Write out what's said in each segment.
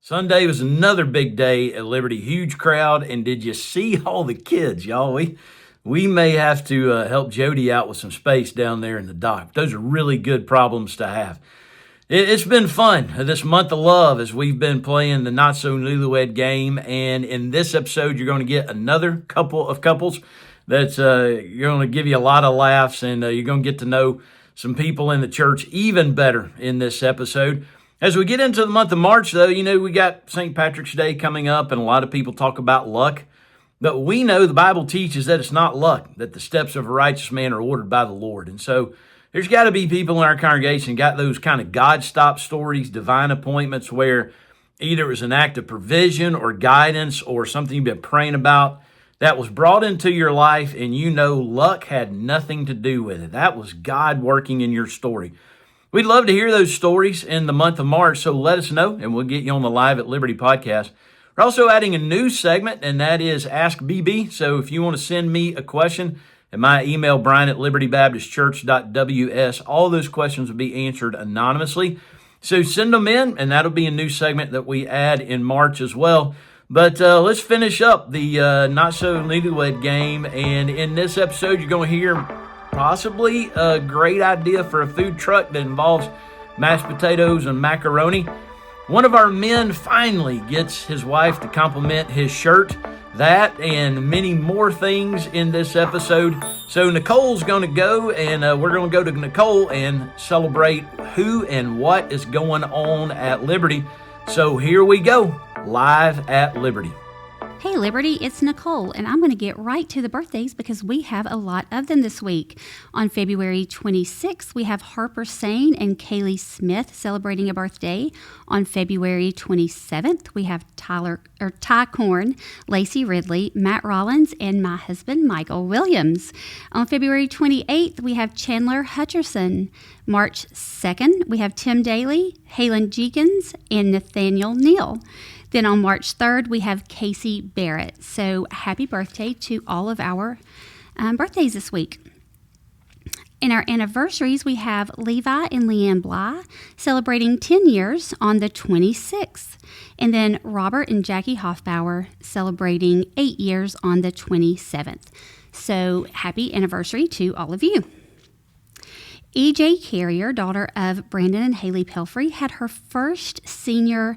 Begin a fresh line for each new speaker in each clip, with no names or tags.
Sunday was another big day at Liberty. Huge crowd. And did you see all the kids, y'all? We may have to help Jody out with some space down there in the dock. Those are really good problems to have. It's been fun this month of love as we've been playing the Not So Newlywed game. And in this episode, you're going to get another couple of couples that's going to give you a lot of laughs, and you're going to get to know some people in the church even better in this episode. As we get into the month of March, though, we got St. Patrick's Day coming up, and a lot of people talk about luck. But we know the Bible teaches that it's not luck, that the steps of a righteous man are ordered by the Lord. And so there's got to be people in our congregation got those kind of God-stop stories, divine appointments, where either it was an act of provision or guidance or something you've been praying about that was brought into your life, and luck had nothing to do with it. That was God working in your story. We'd love to hear those stories in the month of March, so let us know, and we'll get you on the Live at Liberty podcast. We're also adding a new segment, and that is Ask BB. So if you want to send me a question at my email, brian@libertybaptistchurch.ws, all those questions will be answered anonymously. So send them in, and that'll be a new segment that we add in March as well. But let's finish up the Not So Newlywed game, and in this episode, you're going to hear possibly a great idea for a food truck that involves mashed potatoes and macaroni. One of our men finally gets his wife to compliment his shirt. That and many more things in this episode. So Nicole's going to go, and we're going to go to Nicole and celebrate who and what is going on at Liberty. So here we go, Live at Liberty.
Hey Liberty, it's Nicole, and I'm going to get right to the birthdays because we have a lot of them this week. On February 26th, we have Harper Sane and Kellie Smith celebrating a birthday. On February 27th, we have Ty Korn, Lacey Ridley, Matt Rollins, and my husband, Michael Williams. On February 28th, we have Chandler Hutcherson. March 2nd, we have Tim Daly, Halyn Jenkins, and Nathaniel Neal. Then on March 3rd, we have Casey Barrett. So happy birthday to all of our birthdays this week. In our anniversaries, we have Levi and Leanne Bly celebrating 10 years on the 26th. And then Robert and Jackie Hoffbauer celebrating 8 years on the 27th. So happy anniversary to all of you. E.J. Carrier, daughter of Brandon and Haley Pelfrey, had her first senior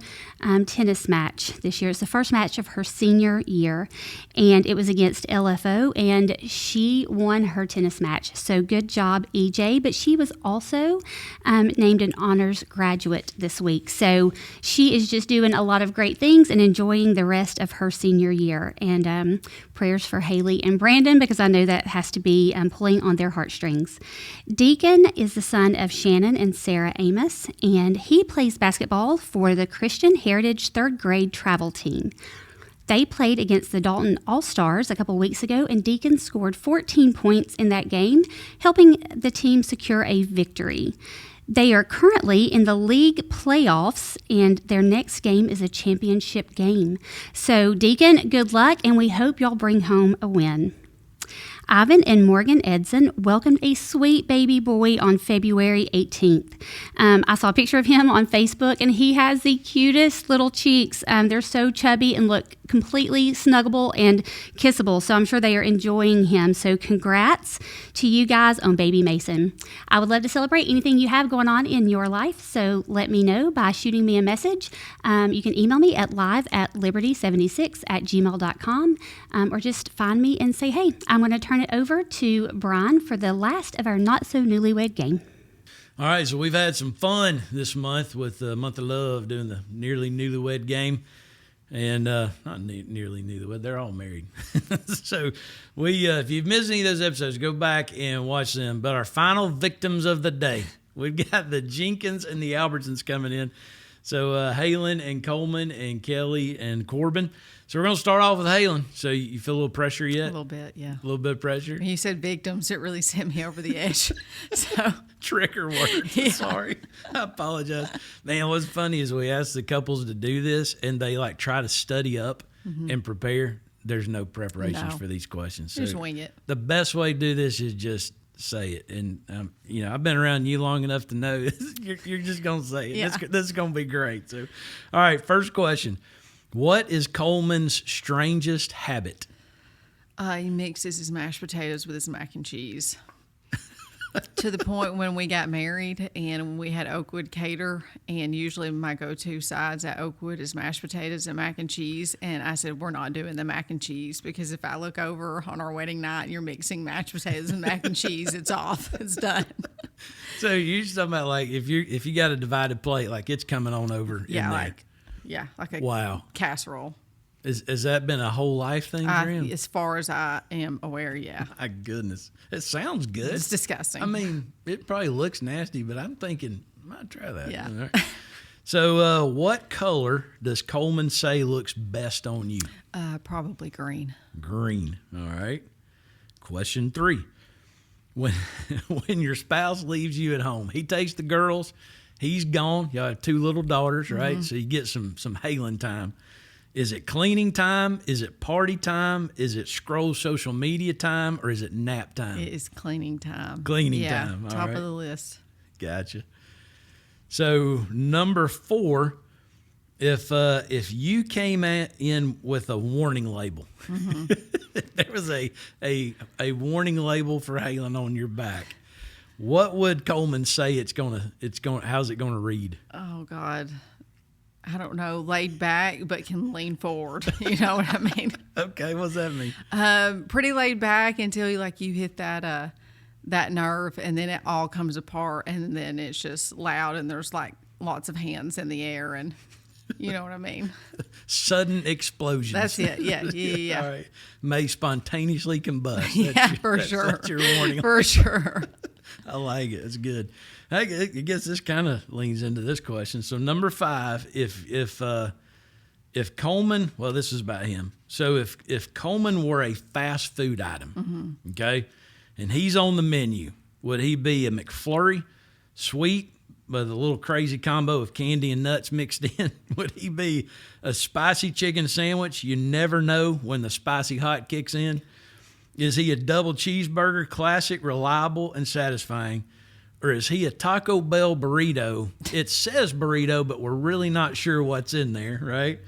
tennis match this year. It's the first match of her senior year, and it was against LFO, and she won her tennis match. So good job, E.J., but she was also named an honors graduate this week. So she is just doing a lot of great things and enjoying the rest of her senior year. And prayers for Haley and Brandon, because I know that has to be pulling on their heartstrings. Deacon is the son of Shannon and Sarah Amos, and he plays basketball for the Christian Heritage third grade travel team. They played against the Dalton All-Stars a couple weeks ago, and Deacon scored 14 points in that game, helping the team secure a victory. They are currently in the league playoffs, and their next game is a championship game. So, Deacon, good luck, and we hope y'all bring home a win. Ivan and Morgan Edson welcomed a sweet baby boy on February 18th. I saw a picture of him on Facebook, and he has the cutest little cheeks. They're so chubby and look completely snuggable and kissable, so I'm sure they are enjoying him. So congrats to you guys on baby Mason. I would love to celebrate anything you have going on in your life, so let me know by shooting me a message. You can email me at live@liberty76@gmail.com, or just find me and say, hey, I'm going to turn it over to Brian for the last of our Not So Newlywed game.
All right, so we've had some fun this month with the Month of Love doing the Nearly Newlywed game. And not nearly newlywed, they're all married. So if you've missed any of those episodes, go back and watch them. But our final victims of the day, we've got the Jenkins and the Albertsons coming in. So Halyn and Coleman and Kellie and Corbin. So we're going to start off with Halyn. So you feel a little pressure yet?
A little bit, yeah.
A little bit of pressure?
When you said victims, it really sent me over the edge. So
Trigger words. Yeah. Sorry. I apologize. Man, what's funny is we asked the couples to do this, and they try to study up and prepare. There's no preparations for these questions. So
just wing it.
The best way to do this is just say it. And, I've been around you long enough to know you're just going to say it.
Yeah.
This is going to be great. So, all right, first question. What is Coleman's strangest habit?
He mixes his mashed potatoes with his mac and cheese. To the point when we got married and we had Oakwood cater, and usually my go-to sides at Oakwood is mashed potatoes and mac and cheese. And I said, we're not doing the mac and cheese, because if I look over on our wedding night and you're mixing mashed potatoes and mac and cheese, it's off. It's done.
So you're just talking about like if you got a divided plate, like it's coming on over in there.
Like a
Wow.
casserole.
Has that been a whole life thing for him?
As far as I am aware, yeah.
My goodness. It sounds good.
It's disgusting.
I mean, it probably looks nasty, but I'm thinking, I might try that.
Yeah.
All right. So what color does Coleman say looks best on you?
Probably green.
Green. All right. Question 3. When your spouse leaves you at home, he takes the girls, he's gone. Y'all have 2 little daughters, right?
Mm-hmm.
So you get some Halyn time. Is it cleaning time? Is it party time? Is it scroll social media time? Or is it nap time?
It is cleaning time.
Cleaning time. All
Top
right.
of the list.
Gotcha. So number 4, if you came in with a warning label, there was a warning label for Halyn on your back, what would Coleman say how's it gonna read?
Oh, God. I don't know, laid back, but can lean forward. You know what I mean?
Okay, what's that mean?
Pretty laid back until you hit that nerve, and then it all comes apart, and then it's just loud, and there's like lots of hands in the air, and you know what I mean?
Sudden explosions.
That's it. Yeah.
All right. May spontaneously combust.
Sure.
That's your warning.
For sure.
I like it. It's good. I guess this kind of leans into this question. So number 5, if Coleman, well, this is about him. So if Coleman were a fast food item, okay, and he's on the menu, would he be a McFlurry, sweet, with a little crazy combo of candy and nuts mixed in? Would he be a spicy chicken sandwich? You never know when the spicy hot kicks in. Is he a double cheeseburger, classic, reliable, and satisfying? Or is he a Taco Bell burrito? It says burrito, but we're really not sure what's in there, right?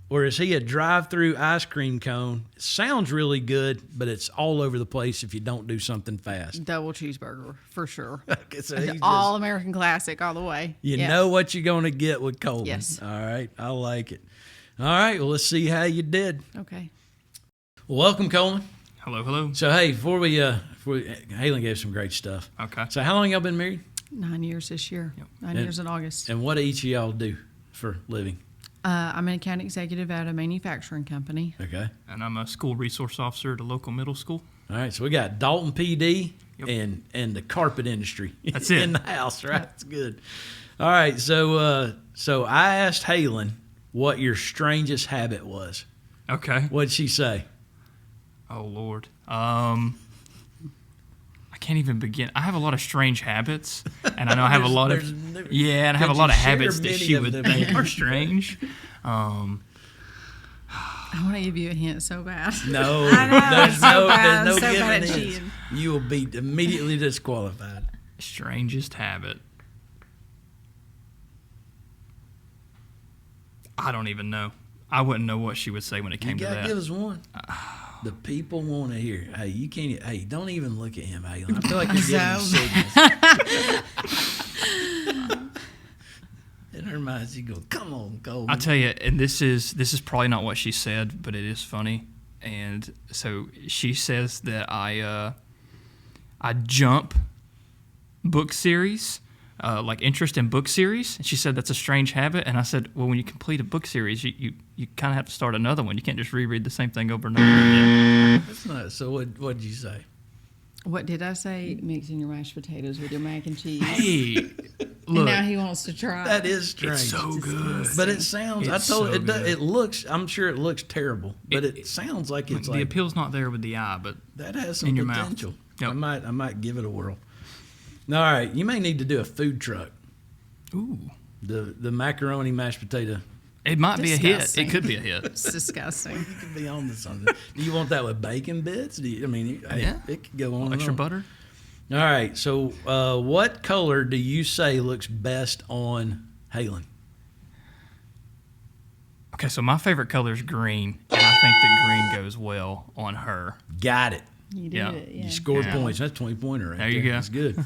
Or is he a drive-through ice cream cone? It sounds really good, but it's all over the place if you don't do something fast.
Double cheeseburger, for sure.
Okay, so he's
All American classic all the way.
You know what you're going to get with Coleman.
Yes.
All right, I like it. All right, well, let's see how you did.
Okay.
Well, welcome, Coleman.
Hello.
So, hey, before we Halyn gave some great stuff.
Okay.
So, how long y'all been married?
9 years this year.
Yep.
9 years in August.
And what do each of y'all do for living?
I'm an account executive at a manufacturing company.
Okay.
And I'm a school resource officer at a local middle school.
All right, so we got Dalton PD
Yep.
and the carpet industry.
That's it.
In the house, right? That's good. All right, so I asked Halyn what your strangest habit was.
Okay.
What'd she say?
Oh, Lord. I can't even begin. I have a lot of strange habits, and I know I have a lot of and I have a lot of habits that she would think are strange.
I want to give you a hint so bad.
No,
I know,
there's
it's so bad.
no
I'm so
giving
bad at
hints.
cheating.
You will be immediately disqualified.
Strangest habit. I don't even know. I wouldn't know what she would say when it
You
came to
gotta
that.
give us one. The people want to hear. Hey, you can't. Hey, don't even look at him, Halyn. I feel like you're giving him signals. In her mind, she goes, "Come on, Coleman."
I'll tell you, and this is probably not what she said, but it is funny. And so she says that I jump book series, like interest in book series. And she said that's a strange habit. And I said, well, when you complete a book series, you kind of have to start another one. You can't just reread the same thing over and over again.
That's not. So what did you say?
What did I say? Mixing your mashed potatoes with your mac and cheese.
Hey,
And
look,
now he wants to try.
That is strange.
it's so good.
But it sounds.
It's
I told
so
you,
good.
it looks. I'm sure it looks terrible, but it sounds like it's
the
like
appeal's not there with the eye, but
that has some
in your mouth.
potential.
Yep.
I might give it a whirl. All right, you may need to do a food truck.
ooh,
The macaroni mashed potato.
it might be a hit.
Disgusting.
It could be a hit.
It's disgusting.
You could be on to something. Do you want that with bacon bits? Hey,
Yeah.
it could go on. and
Extra
on.
butter.
All right. So, what color do you say looks best on Halyn?
Okay, so my favorite color is green, and I think that green goes well on her.
Got it.
You did
Yeah.
it. Yeah.
You scored
Yeah.
points. That's 20-pointer right
There you go.
That's good.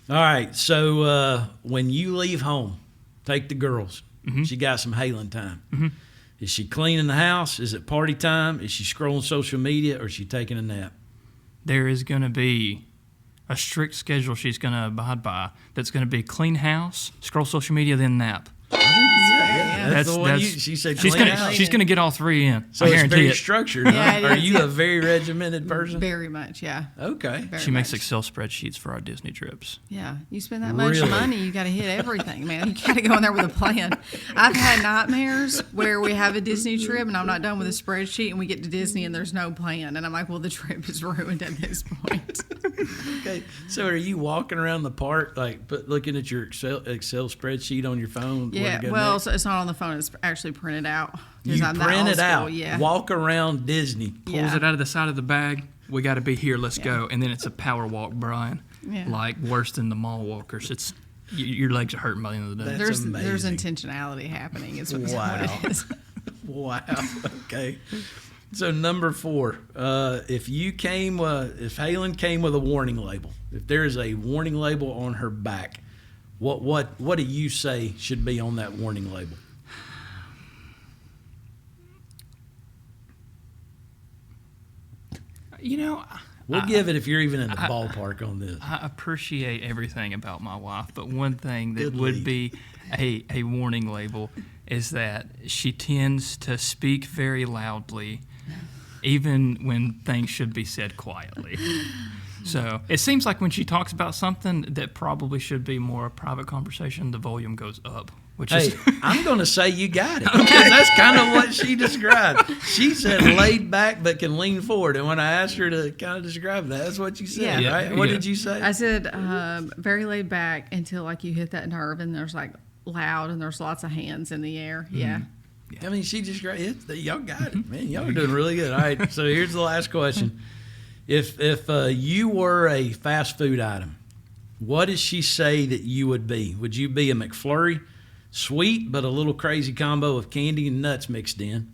All right. So, when you leave home, take the girls.
Mm-hmm.
She got some Halyn time. Is she cleaning the house? Is it party time? Is she scrolling social media, or is she taking a nap?
There is going to be a strict schedule she's going to abide by. That's going to be clean house, scroll social media, then nap.
That's the one she said.
She's
clean
gonna
house.
she's gonna get all three in.
So
I
it's
guarantee
very
it.
structured.
Yeah,
Huh?
it
Are
is,
you
yeah.
a very regimented person?
Very much, yeah.
Okay.
Very
She makes
much.
Excel spreadsheets for our Disney trips.
Yeah, you spend that much
Really?
money, you got to hit everything, man. You got to go in there with a plan. I've had nightmares where we have a Disney trip and I'm not done with a spreadsheet, and we get to Disney and there's no plan, and I'm like, well, the trip is ruined at this point.
Okay. So are you walking around the park, like looking at your Excel spreadsheet on your phone? where
Yeah,
to go
well,
next?
so it's not on the phone; it's actually printed out. 'Cause
You
I'm that
print
old
it
school,
out.
Yeah.
Walk around Disney.
Pulls
Yeah.
it out of the side of the bag. We got to be here. Let's go. And then it's a power walk, Brian.
Yeah.
Like worse than the mall walkers. It's your legs are hurting by the end of the day.
That's
There's
amazing.
intentionality happening. Is what,
Wow.
what it is.
Wow. Okay. So number 4, if Halyn came with a warning label, if there is a warning label on her back, what do you say should be on that warning label?
You know,
We'll give it if you're even in the ballpark on this.
I appreciate everything about my wife, but one thing that
Good
would
lead.
be a warning label is that she tends to speak very loudly, even when things should be said quietly. So it seems like when she talks about something that probably should be more a private conversation, the volume goes up, which
Hey,
is
I'm going to say you got it, because that's kind of what she described. She said laid back but can lean forward, and when I asked her to kind of describe that, that's what you said,
Yeah.
right? What
Yeah.
did you say?
I said very laid back until like you hit that nerve, and there's like loud, and there's lots of hands in the air. Yeah.
I mean, she just y'all got it, man. Y'all are doing really good. All right, so here's the last question: If you were a fast food item, what does she say that you would be? Would you be a McFlurry, sweet but a little crazy combo of candy and nuts mixed in?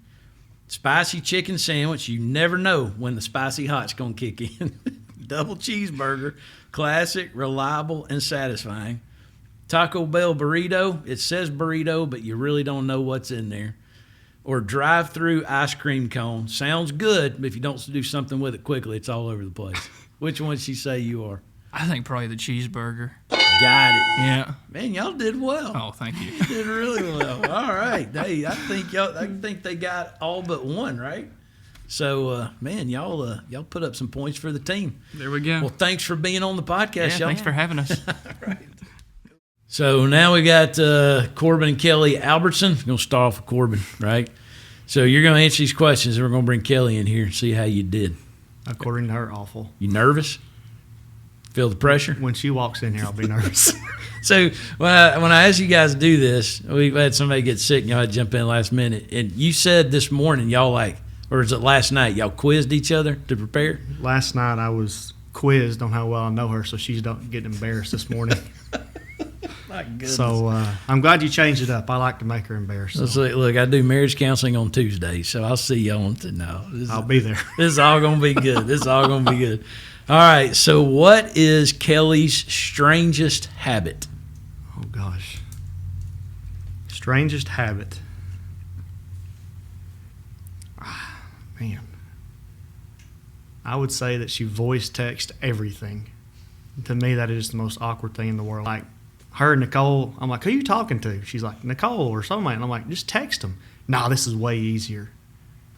Spicy chicken sandwich, you never know when the spicy hot's gonna kick in. Double cheeseburger, classic, reliable, and satisfying. Taco Bell burrito, it says burrito, but you really don't know what's in there. Or drive-through ice cream cone. Sounds good, but if you don't do something with it quickly, it's all over the place. Which one she say you are?
I think probably the cheeseburger.
Got it.
Yeah.
Man, y'all did well.
Oh, thank you.
Did really well. All right. Hey, I think they got all but one, right? So, man, y'all put up some points for the team.
There we go.
Well, thanks for being on the podcast,
Yeah,
y'all.
thanks for having us.
So now we got Corbin and Kellie Albertson. We're going to start off with Corbin, right? So you're going to answer these questions, and we're going to bring Kellie in here and see how you did.
According to her, awful.
You nervous? Feel the pressure?
When she walks in here, I'll be nervous.
So when I asked you guys to do this, we've had somebody get sick, and y'all had to jump in last minute. And you said this morning, y'all or is it last night, y'all quizzed each other to prepare?
Last night, I was quizzed on how well I know her, so she's getting embarrassed this morning.
My goodness.
So I'm glad you changed it up. I like to make her embarrassed.
Let's
So
look, I do marriage counseling on Tuesdays, so I'll see y'all on
I'll be there.
This is all going to be good. This is all going to be good. All right, so what is Kellie's strangest habit?
Oh, gosh. Strangest habit. Man. I would say that she voice texts everything. To me, that is the most awkward thing in the world. Like, her and Nicole, I'm like, who are you talking to? She's like, Nicole or somebody. And I'm like, just text them. Nah, this is way easier.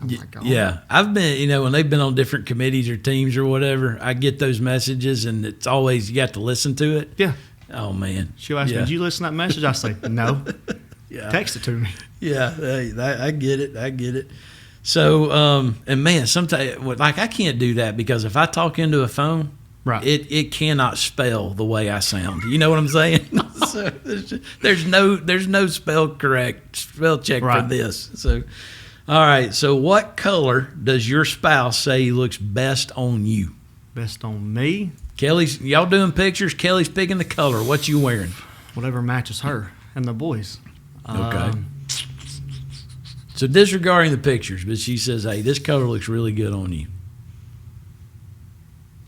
I'm like, oh.
Yeah, I've been, when they've been on different committees or teams or whatever, I get those messages, and it's always, you got to listen to it.
Yeah.
Oh, man.
She'll ask me,
Yeah.
did you listen to that message? I say, no.
Yeah.
Text it to me.
Yeah, hey, I get it. I get it. So, and man, sometimes, like, I can't do that because if I talk into a phone,
Right.
it cannot spell the way I sound. You know what I'm saying? So there's no spell check for
Right.
this. So, all right. So, what color does your spouse say looks best on you?
Best on me?
Y'all doing pictures? Kelly's picking the color. What you wearing?
Whatever matches her and the boys.
Okay. So disregarding the pictures, but she says, hey, this color looks really good on you.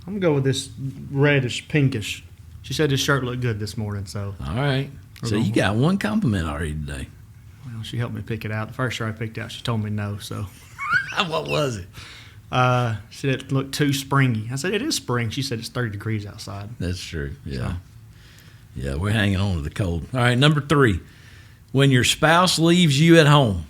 I'm going to go with this reddish, pinkish. She said this shirt looked good this morning, so.
All right. So you got one compliment already today.
Well, she helped me pick it out. The first shirt I picked out, she told me no, so.
What was it?
She said it looked too springy. I said, it is spring. She said it's 30 degrees outside.
That's true. Yeah. Yeah, we're hanging on to the cold. All right, number 3. When your spouse leaves you at home,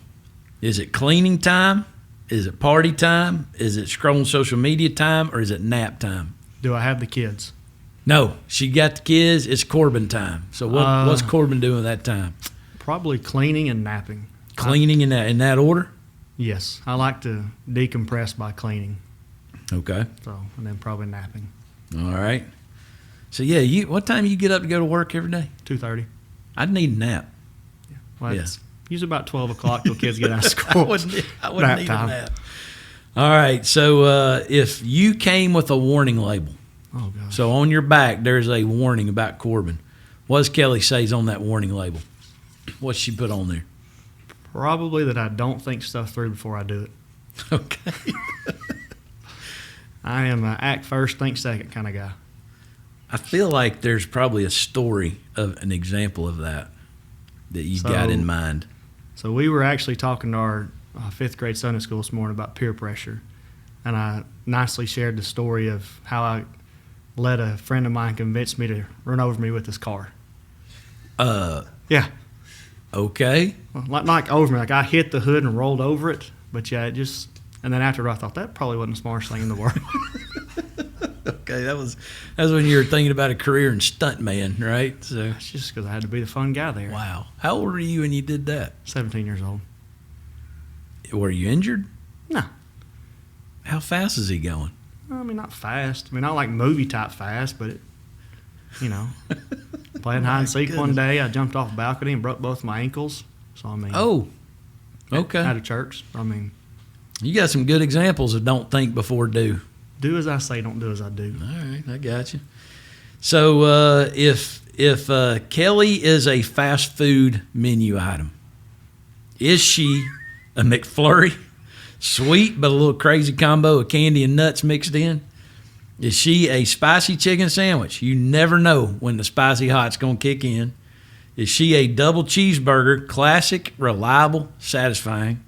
is it cleaning time? Is it party time? Is it scrolling social media time? Or is it nap time?
Do I have the kids?
No, she got the kids. It's Corbin time. So what's Corbin doing at that time?
Probably cleaning and napping.
Cleaning in that order?
Yes. I like to decompress by cleaning.
Okay.
So, and then probably napping.
All right. So, yeah, what time you get up to go to work every day?
2:30.
I'd need a nap.
Well,
Yeah.
it's usually about 12 o'clock till kids get out of school.
I wouldn't
Nap
need
time.
a nap. All right. So, if you came with a warning label,
Oh, gosh.
so on your back there's a warning about Corbin, what does Kelly say on that warning label? What's she put on there?
Probably that I don't think stuff through before I do it.
Okay.
I am an act first, think second kind of guy.
I feel like there's probably a story of an example of that you got in mind.
So we were actually talking to our 5th grade Sunday school this morning about peer pressure. And I nicely shared the story of how I let a friend of mine convince me to run over me with his car. Yeah.
Okay.
Well, not like over me. Like I hit the hood and rolled over it. But yeah, it just, and then after I thought that probably wasn't the smartest thing in the world.
Okay, that was when you were thinking about a career in stuntman, right? So,
It's just because I had to be the fun guy there.
wow. How old were you when you did that?
17 years old.
Were you injured?
No.
How fast is he going?
I mean, not fast. I mean, not like movie type fast, but it, playing hide and seek one day, I jumped off a balcony and broke both my ankles. So, I mean.
Oh, okay.
Out of church. I mean.
You got some good examples of don't think before do.
Do as I say, don't do as I do.
All right, I got you. So if Kelly is a fast food menu item, is she a McFlurry, sweet but a little crazy combo of candy and nuts mixed in? Is she a spicy chicken sandwich? You never know when the spicy hot's going to kick in. Is she a double cheeseburger, classic, reliable, satisfying?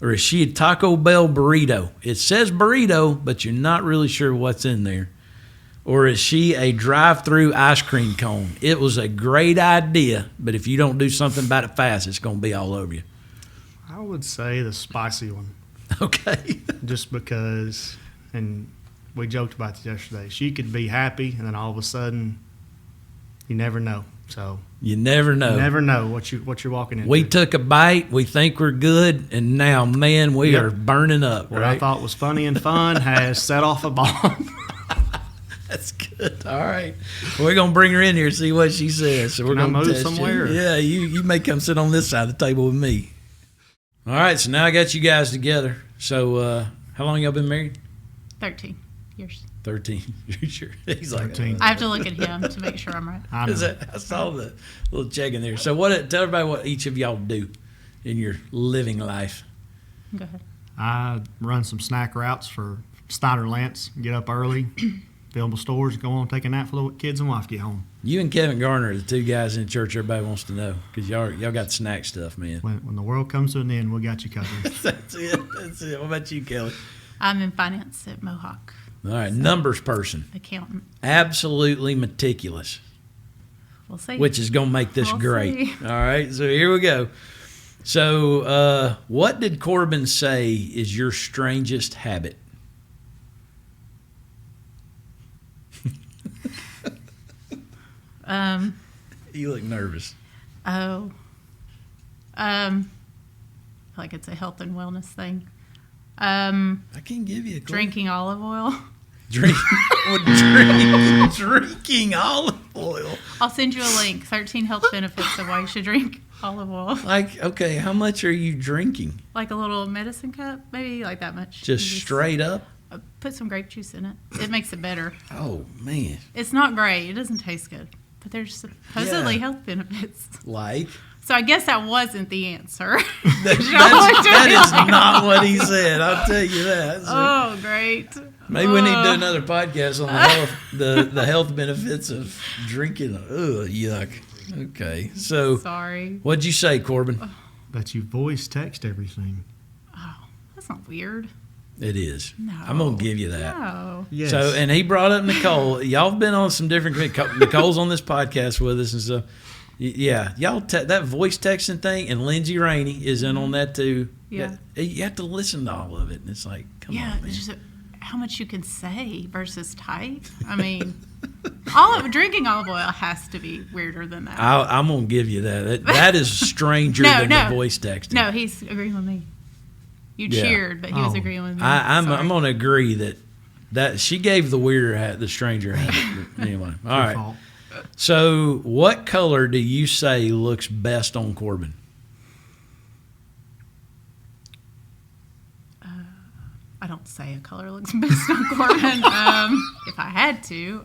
Or is she a Taco Bell burrito? It says burrito, but you're not really sure what's in there. Or is she a drive-through ice cream cone? It was a great idea, but if you don't do something about it fast, it's going to be all over you.
I would say the spicy one.
Okay.
Just because, and we joked about this yesterday, she could be happy, and then all of a sudden, you never know. So
You never know.
you never know what you're walking into.
We took a bite. We think we're good, and now, man, we
Yep.
are burning up.
what
right?
I thought was funny and fun has set off a bomb.
That's good. All right. We're going to bring her in here and see what she says. So we're
Can I
going to
move
test
somewhere, or-
You. Yeah, you may come sit on this side of the table with me. All right. So now I got you guys together. So how long y'all been married?
13 years.
13. You sure? He's like
13.
I have to look at him to make sure I'm right.
I know.
I saw the little check in there. So tell everybody what each of y'all do in your living life.
Go ahead.
I run some snack routes for Snyder Lance. Get up early, fill the stores, go on, take a nap for the kids and wife get home.
You and Kevin Garner are the two guys in church everybody wants to know because y'all got snack stuff, man.
When the world comes to an end, we got you covered.
That's it. That's it. What about you, Kelly?
I'm in finance at Mohawk.
All right, numbers person.
Accountant.
Absolutely meticulous,
We'll see.
which is going to make this
We'll
great.
see.
All right, so here we go. So what did Corbin say is your strangest habit? You look nervous.
Oh. I feel like it's a health and wellness thing.
I can give you a clue.
Drinking olive oil.
Drinking olive oil.
I'll send you a link. 13 health benefits of why you should drink olive oil.
Like, okay, how much are you drinking?
Like a little medicine cup, maybe like that much.
Just straight up?
Put some grape juice in it. It makes it better.
Oh man,
It's not great. It doesn't taste good. But there's supposedly
Yeah.
health benefits.
like
So I guess that wasn't the answer.
that is not what he said. I'll tell you that. So
Oh, great.
maybe we need to do another podcast on the health benefits of drinking. Ugh, yuck. Okay, so
Sorry.
what'd you say, Corbin?
That you voice text everything.
Oh, that's not weird.
It is.
No.
I'm gonna give you that.
No.
Yes.
So, and he brought up Nicole. Y'all have been on some different. Nicole's on this podcast with us and stuff. Yeah, y'all that voice texting thing, and Lindsay Rainey is in on that too.
Yeah.
You have to listen to all of it, and it's like, come
Yeah,
on, man.
it's just how much you can say versus type. I mean, drinking olive oil has to be weirder than that.
I'm gonna give you that. That is stranger than the voice texting.
No, he's agreeing with me. You
Yeah.
cheered, but he was
Oh.
agreeing with me.
I'm
Sorry.
gonna agree that she gave the weirder hat, the stranger hat. But anyway, all
Your
right.
fault.
So, what color do you say looks best on Corbin?
I don't say a color looks best on Corbin. If I had to,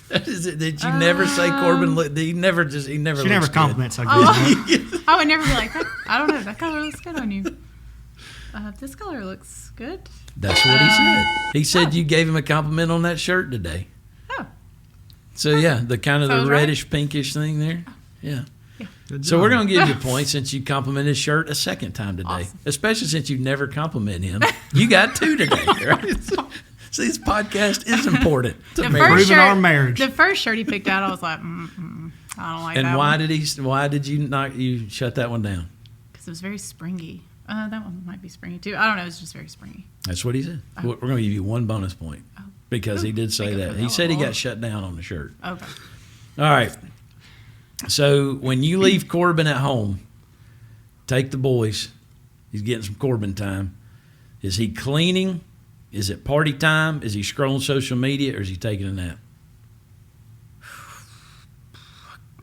That is it. Did you never say Corbin? He never.
She
looks
never
good.
compliments like
Oh.
this.
I would never be like, I don't know, that color looks good on you. This color looks good.
That's what he said. He said you gave him a compliment on that shirt today.
Oh,
So yeah, the kind of
So I
the
was right?
reddish pinkish thing there. Yeah.
Good
So we're
job.
gonna give you a point since you complimented his shirt a second time today,
Awesome.
especially since you never compliment him. You got 2 today, right? See, this podcast is important to
the
me.
first
Improving
shirt,
our marriage.
the first shirt he picked out, I was like, I don't like
And
that
why
one.
why did you not you shut that one down?
Because it was very springy. That one might be springy too. I don't know. It's just very springy.
That's what he said. We're going to give you 1 bonus point because he did say
Make it
that.
for
He
that
said he
one.
got shut down on the shirt.
Okay.
All right. So when you leave Corbin at home, take the boys. He's getting some Corbin time. Is he cleaning? Is it party time? Is he scrolling social media, or is he taking a nap?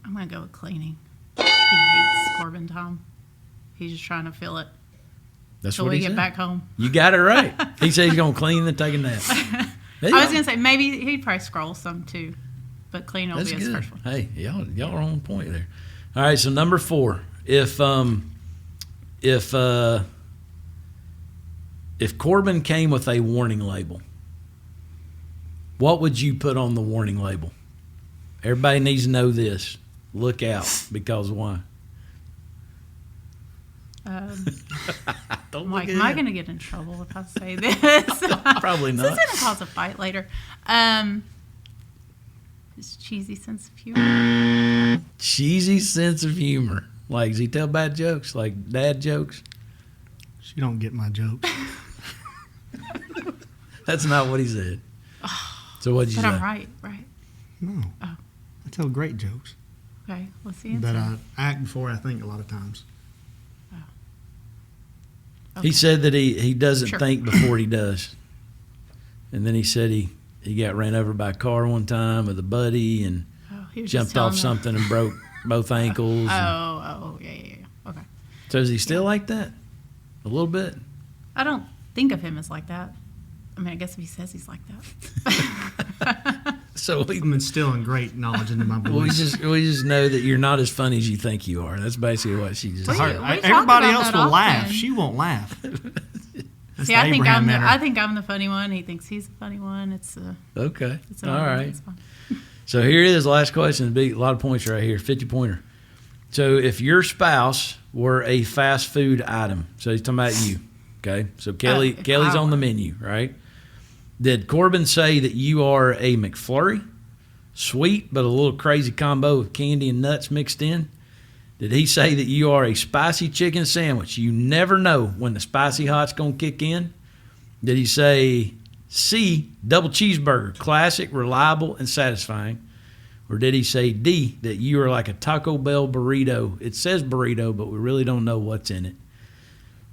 I'm going to go with cleaning. He hates Corbin time. He's just trying to feel it
That's
till
what
we
he
get
said.
back home.
You got it right. He said he's going to clean and take a nap. There you
I was
go.
going to say maybe he'd probably scroll some too, but clean will
That's
be his
good.
first one.
Hey, y'all are on point there. All right, so number 4. If Corbin came with a warning label, what would you put on the warning label? Everybody needs to know this. Look out, because why? Don't
I'm like,
look
am I
at
going to get in trouble if I say this?
Probably
This
not.
is going to cause a fight later. His cheesy sense of humor.
Cheesy sense of humor. Like, does he tell bad jokes? Like dad jokes?
She don't get my joke.
That's not what he said. So what'd you
But
say?
I'm right.
No.
Oh.
I tell great jokes.
Okay, what's the answer?
But I act before I think a lot of times.
He said that he doesn't
Sure.
think before he does. And then he said he got ran over by a car one time with a buddy and
He was just
jumped off
telling
something and broke both ankles.
Yeah. Okay.
So is he still like that? A little bit?
I don't think of him as like that. I mean, I guess if he says he's like that.
So
I'm instilling great knowledge into my
we
voice.
just know that you're not as funny as you think you are. That's basically what she just
Well,
said.
you-
Her-
we talk
everybody
about
else
that
will laugh.
often.
She won't laugh. That's
See,
the
I think
Abraham manner.
I think I'm the funny one. He thinks he's the funny one. It's an
Okay. All
argument.
right.
It's fine.
So here it is, last question. Big, a lot of points right here, 50-pointer. So if your spouse were a fast food item, so he's talking about you, okay? So Kellie,
if
Kellie's
I
on the
were.
menu, right? Did Corbin say that you are a McFlurry, sweet but a little crazy combo of candy and nuts mixed in? Did he say that you are a spicy chicken sandwich? You never know when the spicy hot's going to kick in. Did he say C, double cheeseburger, classic, reliable, and satisfying? Or did he say D, that you are like a Taco Bell burrito? It says burrito, but we really don't know what's in it.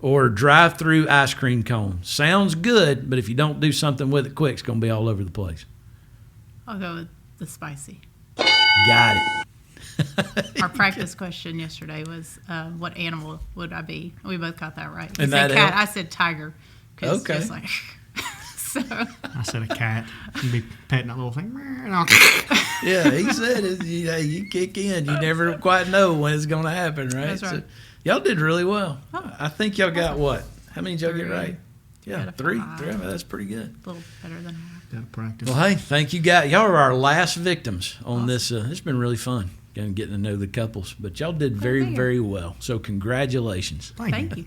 Or drive-through ice cream cone. Sounds good, but if you don't do something with it quick, it's going to be all over the place.
I'll go with the spicy.
Got it.
Our practice question yesterday was, what animal would I be? We both got that right. He
And
said
that
cat.
helped?
I said tiger. 'Cause
Okay.
Just like So
I said a cat. You'd be petting that little thing.
Yeah, he said it. You kick in. You never quite know when it's going to happen, right?
That's right.
So, y'all did really well.
Oh.
I think y'all got what? How many did y'all get right? Yeah,
Got a
3.
5.
3. That's pretty good.
a little better than half.
Got to practice.
Well, hey, thank you guys. Y'all are our last victims on this. It's been really fun getting to know the couples, but y'all did very,
there.
very well. So congratulations.
Thank you.